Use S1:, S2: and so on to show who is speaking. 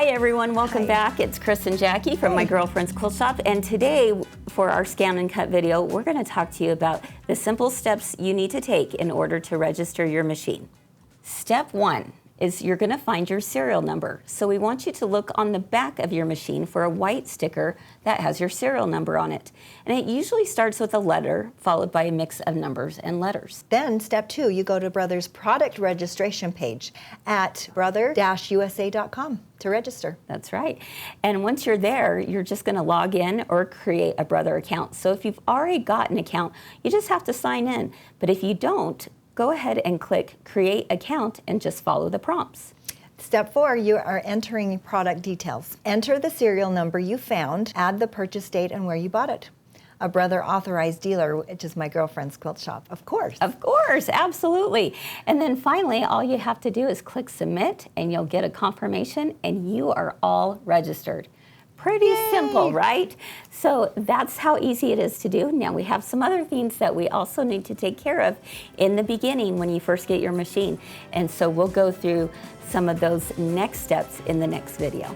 S1: Hi everyone, welcome back. It's Kris and Jacki from my girlfriend's quilt shop, and today for our Scan and Cut video, we're going to talk to you about the simple steps you need to take in order to register your machine. Step 1 is you're going to find your serial number. So we want you to look on the back of your machine for a white sticker that has your serial number on it. And it usually starts with a letter followed by a mix of numbers and letters.
S2: Then step 2, you go to Brother's product registration page at brother-usa.com to register.
S1: That's right. And once you're there, you're just going to log in or create a Brother account. So if you've already got an account, you just have to sign in. But if you don't, go ahead and click Create Account and just follow the prompts.
S2: Step 4, you are entering product details. Enter the serial number you found, add the purchase date and where you bought it. A Brother authorized dealer, which is my girlfriend's quilt shop, of course.
S1: Of course, absolutely. And then finally, all you have to do is click Submit and you'll get a confirmation and you are all registered. Pretty simple, right? So that's how easy it is to do. Now we have some other things that we also need to take care of in the beginning when you first get your machine. And so we'll go through some of those next steps in the next video.